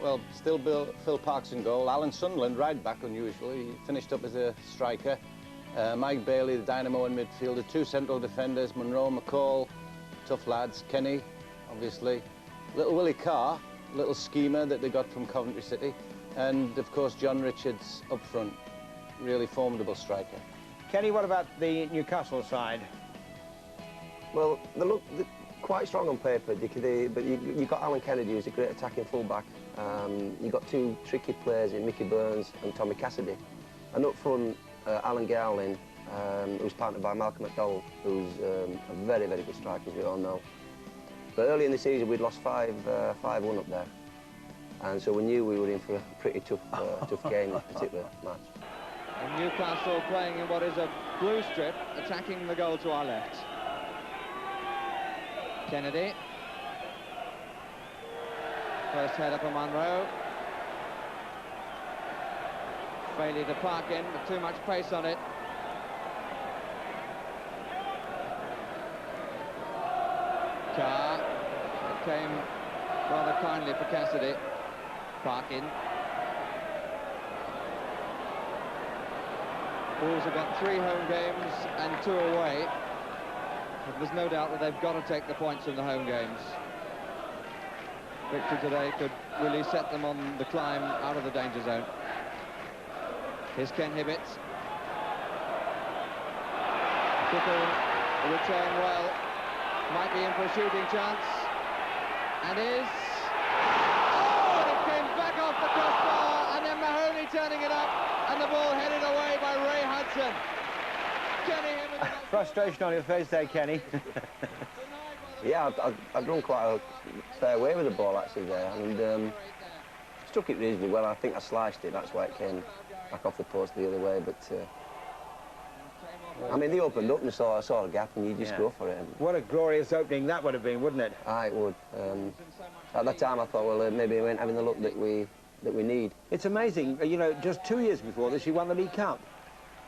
Well, still Phil Parks in goal. Alan Sunderland, right back, unusually. He finished up as a striker. Mike Bailey, the dynamo in midfield. The two central defenders, Monroe, McCall, tough lads. Kenny, obviously. Little Willie Carr, little schemer that they got from Coventry City. And, of course, John Richards up front. Really formidable striker. Kenny, what about the Newcastle side? Well, they look quite strong on paper, but you've got Alan Kennedy, who's a great attacking fullback. You've got two tricky players in Mickey Burns and Tommy Cassidy. And up front, Alan Gowling, who's partnered by Malcolm McDowell, who's a very, very good striker, as we all know. But early in the season, we'd lost 5-1 up there. And so we knew we were in for a pretty tough game in this particular match. And Newcastle playing in what is a blue strip, attacking the goal to our left. Kennedy. First header for Monroe. Bailey to park in, but too much pace on it. Carr. It came rather kindly for Cassidy. Parkin. Wolves have got 3 home games and 2 away. But there's no doubt that they've got to take the points in the home games. Victory today could really set them on the climb out of the danger zone. Here's Ken Hibbett. Pickle, the return well. Might be in for a shooting chance. And is... off the crossbar, and then Mahoney turning it up, and the ball headed away by Ray Hudson. Kenny, frustration on your face there, Kenny. Yeah, I've run quite a fair way with the ball actually there, and struck it reasonably well. I think I sliced it, that's why it came back off the post the other way. But I mean, they opened up and saw a gap, and you just go for it. What a glorious opening that would have been, wouldn't it? Aye, it would. At that time, I thought, well, maybe we weren't having the luck that we need. It's amazing. You know, just 2 years before this, you won the League Cup.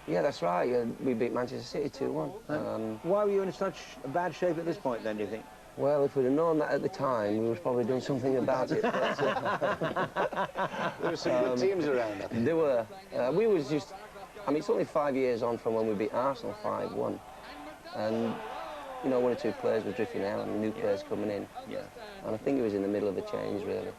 Yeah, that's right. We beat Manchester City 2-1. Why were you in such bad shape at this point, then, do you think? Well, if we'd have known that at the time, we would have probably done something about it. But, there were some good teams around. There were. We was just... I mean, it's only 5 years on from when we beat Arsenal 5-1. And, you know, 1 or 2 players were drifting out and new players coming in. Yeah. And I think it was in the middle of the change, really.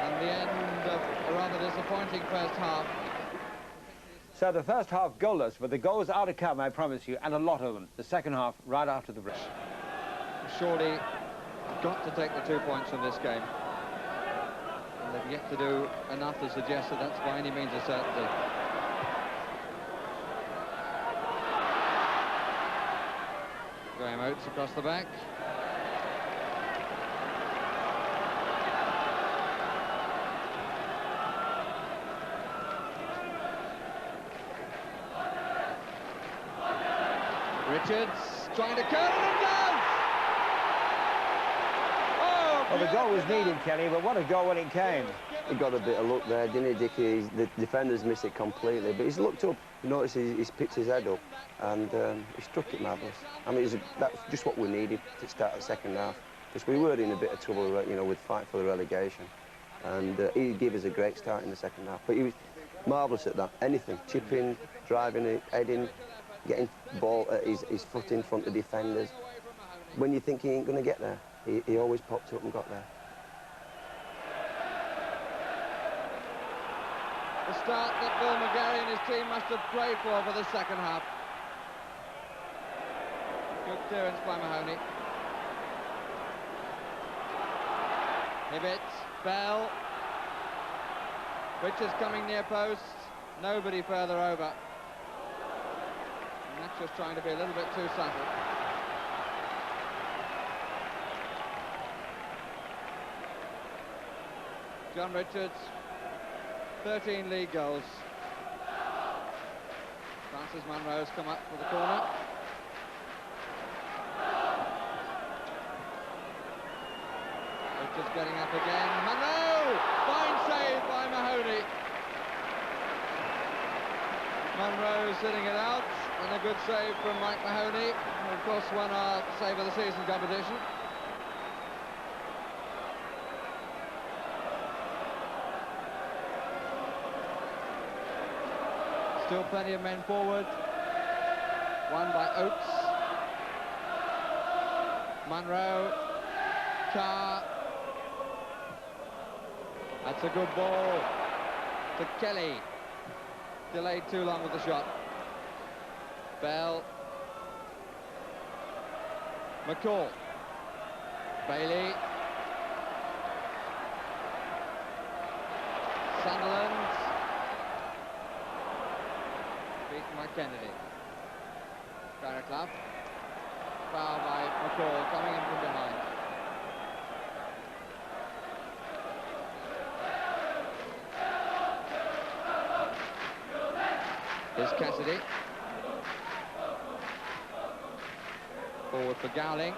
And the end of a rather disappointing first half. So the first half goalless, but the goals are to come, I promise you, and a lot of them. The second half, right after the break. Surely got to take the 2 points from this game. And they've yet to do enough to suggest that that's by any means a certainty. Graham Oates across the back. Richards trying to curl and down. Oh, well, the goal was needed, Kenny, but what a goal when it came. He got a bit of luck there, didn't he, Dickie? The defenders missed it completely, but he's looked up. You notice he's picked his head up, and he struck it marvellous. I mean, that's just what we needed to start the second half, because we were in a bit of trouble, you know, with fight for the relegation. And he gave us a great start in the second half. But he was marvellous at that. Anything, chipping, driving it, heading, getting ball at his foot in front of defenders. When you think he ain't going to get there, he always popped up and got there. The start that Bill McGarry and his team must have prayed for the second half. Good clearance by Mahoney. Hibbett, Bell. Richards coming near post. Nobody further over. And that's just trying to be a little bit too subtle. John Richards. 13 league goals. Francis Monroe's come up for the corner. Richards getting up again. Monroe! Fine save by Mahoney. Munro sitting it out, and a good save from Mike Mahoney, who of course won our Save of the Season competition. Still plenty of men forward. Won by Oates. Munro. Carr. That's a good ball to Kelly. Delayed too long with the shot. Bell. McCall. Bailey. Sunderland. Beaten by Kennedy. Barraclough. Foul by McCall, coming in from behind. Here's Cassidy. Forward for Gowling.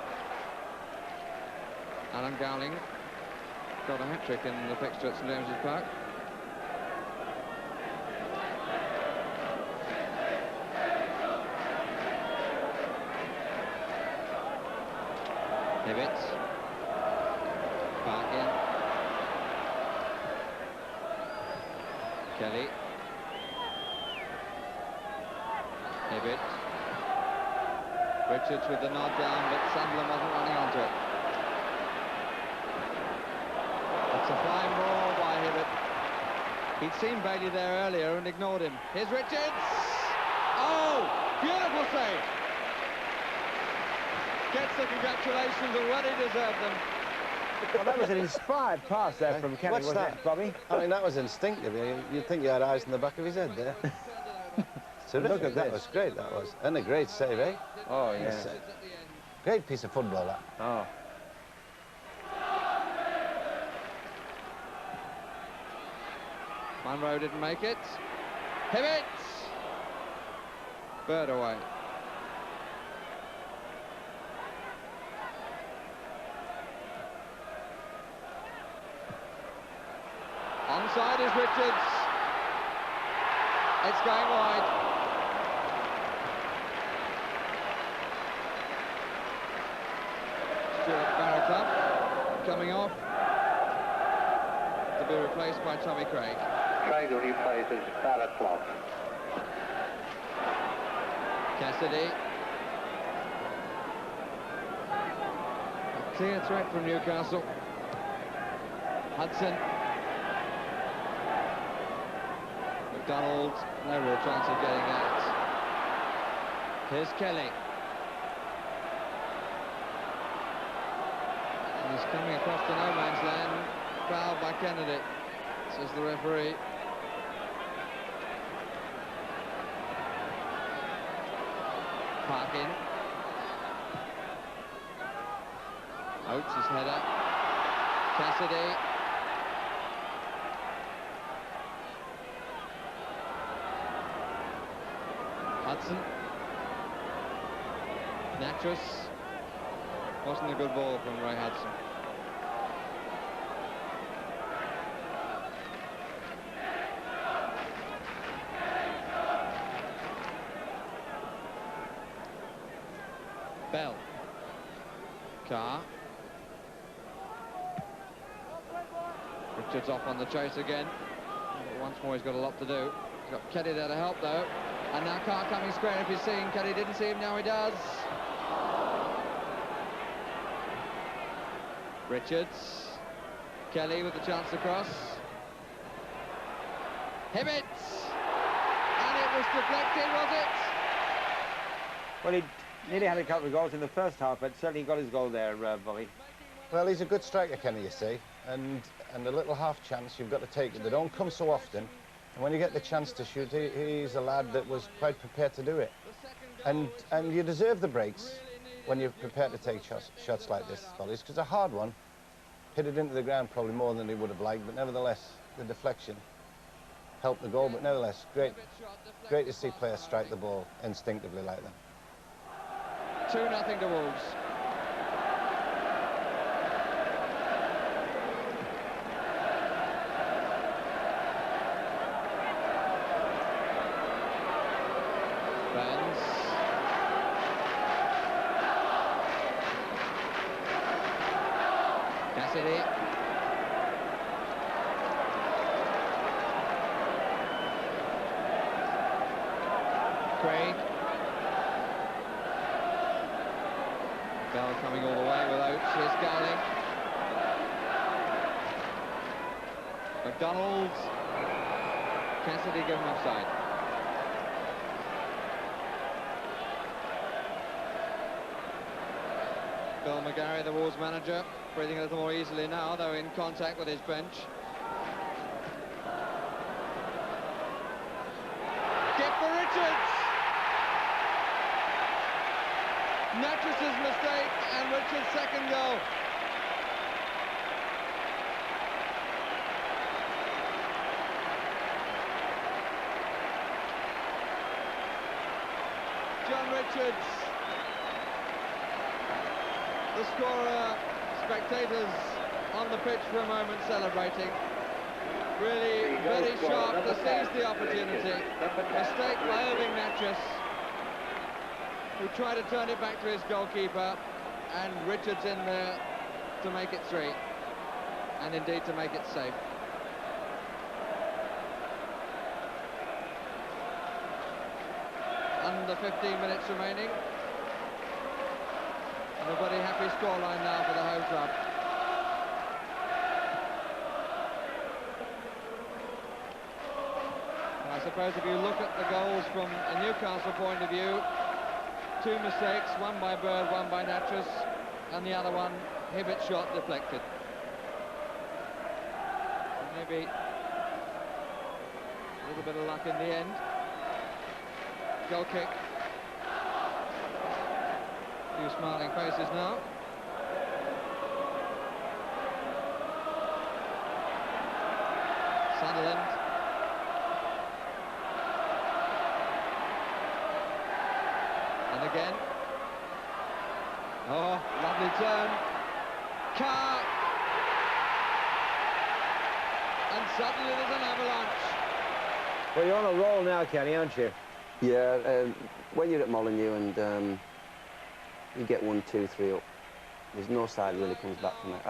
Alan Gowling got a hat-trick in the fixture at St James's Park. Hibbett. Back in. Kelly. Hibbett. Richards with the nod down, but Sunderland wasn't running onto it. That's a fine ball by Hibbett. He'd seen Bailey there earlier and ignored him. Here's Richards! Oh! Beautiful save! Gets the congratulations and well he deserved them. Well, that was an inspired pass there from Kelly, wasn't it, Bobby? I mean, that was instinctive. You'd think you had eyes in the back of his head there. Terrific. Look at that this. was great, that was. And a great save, eh? Oh, yeah. Great piece of football, that. Oh. Munro didn't make it. Hibbett! Bird away. Onside is Richards. It's going wide. Stuart Barraclough coming off to be replaced by Tommy Craig. Craig replaces Barraclough. Cassidy. A clear threat from Newcastle. Hudson. McDonald, no real chance of getting that. Here's Kelly. And he's coming across to no man's land, fouled by Kennedy, says the referee. Parkin. Oates' header. Cassidy. Hudson. Natras. Wasn't a good ball from Ray Hudson. Bell. Carr. Richards off on the chase again. But once more he's got a lot to do. He's got Kelly there to help though. And now Carr coming square. If he's seeing Kelly, didn't see him, now he does. Richards. Kelly with the chance to cross. Hibbett! And it was deflected, was it? Well, he nearly had a couple of goals in the first half, but certainly got his goal there, Bobby. Well, he's a good striker, Kenny, you see. And a little half chance, you've got to take it. They don't come so often. And when you get the chance to shoot, he's a lad that was quite prepared to do it. And you deserve the breaks when you're prepared to take shots like this, Follies, because a hard one hit it into the ground probably more than he would have liked, but nevertheless, the deflection helped the goal. But nevertheless, great to see players strike the ball instinctively like that. 2-0 to Wolves. Burns. Cassidy. Craig. Bell coming all the way with Oates. Here's Gowling. McDonald. Cassidy given offside. Bill McGarry, the Wolves manager, breathing a little more easily now, though in contact with his bench. Gift for Richards! Nattress's mistake and Richards' second goal. John Richards, the scorer, spectators on the pitch for a moment celebrating. Really very sharp to seize the opportunity. Mistake by Irving Nattress, who tried to turn it back to his goalkeeper, and Richards in there to make it 3, and indeed to make it safe. Under 15 minutes remaining. And a very happy scoreline now for the home club. And I suppose if you look at the goals from a Newcastle point of view, 2 mistakes, one by Bird, one by Nattress, and the other one, Hibbett's shot deflected. Maybe a little bit of luck in the end. Goal kick. A few smiling faces now. Sunderland. And again. Oh, lovely turn. Carr. And suddenly there's an avalanche. Well, you're on a roll now, Kenny, aren't you? Yeah, when you're at Molineux and you get 1, 2, 3 up, there's no side really comes back from it.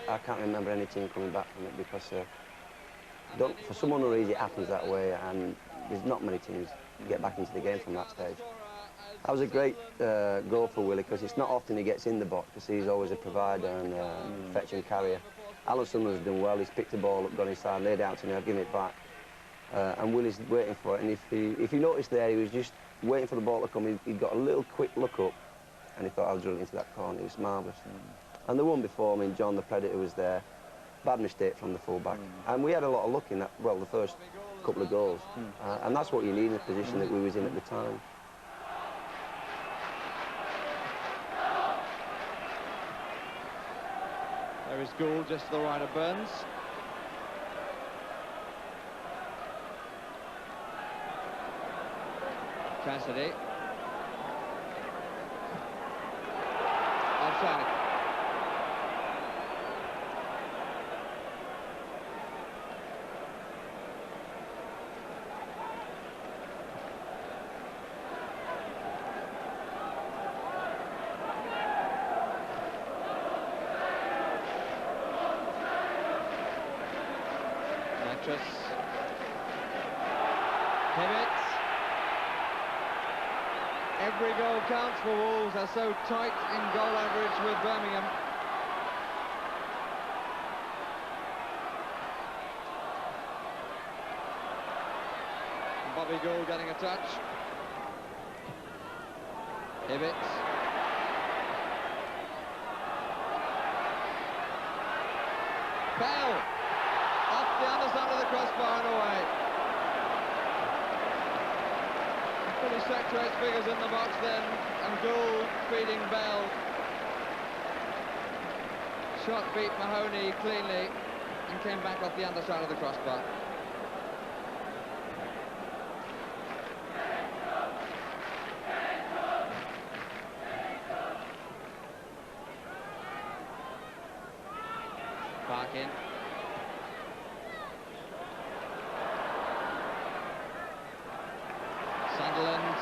I can't remember any team coming back from it because for some unknown reason it happens that way, and there's not many teams get back into the game from that stage. That was a great goal for Willie because it's not often he gets in the box because he's always a provider and fetch and carrier. Alan Sunderland's done well. He's picked the ball up, gone inside, laid it out to me, I've given it back. And Willie's waiting for it, and if you notice there, he was just waiting for the ball to come. He got a little quick look up, and he thought I was drilling into that corner. It was marvellous. And the one before, I mean, John the Predator was there. Bad mistake from the full-back. And we had a lot of luck in that, well, the first couple of goals. And that's what you need in the position that we was in at the time. There is Gould just to the right of Burns. Cassidy. Offside. Nattress. Hibbett. Every goal counts for Wolves. They're so tight in goal average with Birmingham. Bobby Gould getting a touch. Hibbett. Bell. Off the underside of the crossbar and away. Fully saturates figures in the box then, and Gould feeding Bell. Shot beat Mahoney cleanly and came back off the underside of the crossbar. Parkin. Sunderland.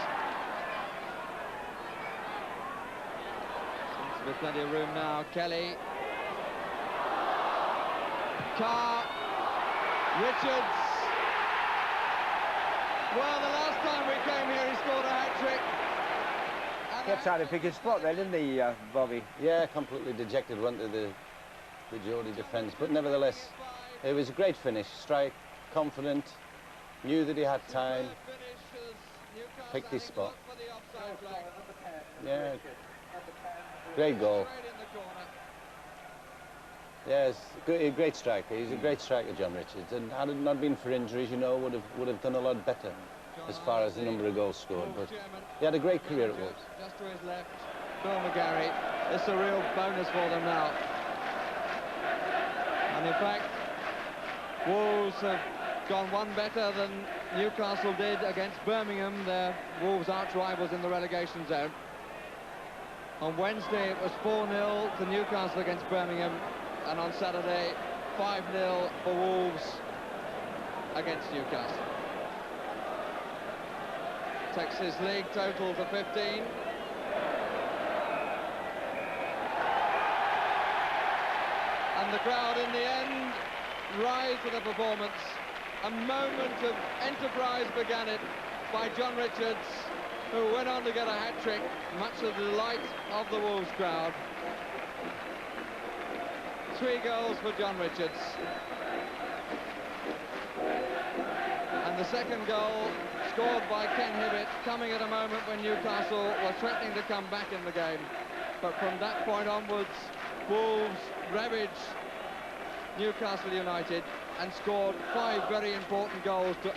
With plenty of room now, Kelly. Carr. Richards. Well, the last time we came here, he scored a hat-trick. Kept trying to pick his spot there, didn't he, Bobby? Yeah, completely dejected, went to the Geordie defence. But nevertheless, it was a great finish. Strike, confident, knew that he had time, picked his spot. Yeah, great goal. Yeah, it's a great striker. He's a great striker, John Richards. And had it not been for injuries, you know, would have done a lot better as far as the number of goals scored. But he had a great career at Wolves. Just to his left, Bill McGarry. It's a real bonus for them now. And in fact, Wolves have gone one better than Newcastle did against Birmingham, their Wolves arch rivals in the relegation zone. On Wednesday, it was 4-0 to Newcastle against Birmingham, and on Saturday, 5-0 for Wolves against Newcastle. Takes his league total to 15. And the crowd in the end rise to the performance. A moment of enterprise began it by John Richards, who went on to get a hat-trick, much to the delight of the Wolves crowd. 3 goals for John Richards. And the second goal, scored by Ken Hibbett, coming at a moment when Newcastle were threatening to come back in the game. But from that point onwards, Wolves ravaged Newcastle United and scored 5 very important goals to